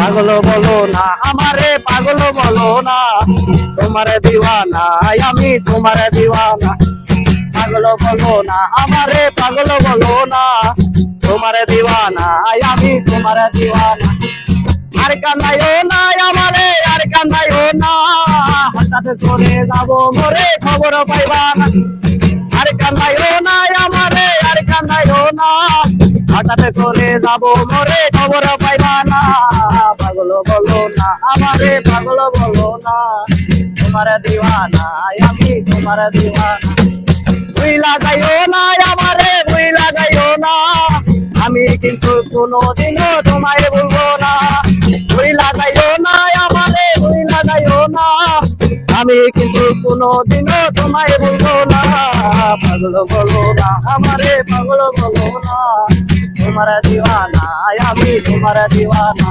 পাগল বলো না আমারে, পাগল বলো না, তোমার দিওয়ানা আমি, তোমার দিওয়ানা। পাগল বলো না আমারে, পাগল বলো না, তোমার দিওয়ানা আমি, তোমার দিওয়ানা। আর কান্দাইও না আমারে, আর কান্দাইও না, হঠাৎ করে যাবো মরে খবর পাইবা না। আর কান্দাইও না আমারে, আর কান্দাইও না, হঠাৎ করে যাবো মরে খবর পাইবা না। পাগল বলো না আমারে, পাগল বলো না, তোমার দিওয়ানা আমি, তোমার দিওয়ানা। ভুইলা যাইও না আমারে, ভুইলা যাইও না, আমি কিন্তু কোনোদিনও তোমায় ভুলবো না। ভুইলা যাইও না আমারে, ভুইলা যাইও না, আমি কিন্তু কোনোদিনও তোমায় ভুলবো না। পাগল বলো না আমারে, পাগল বলো না, তোমার দিওয়ানা আমি, তোমার দিওয়ানা।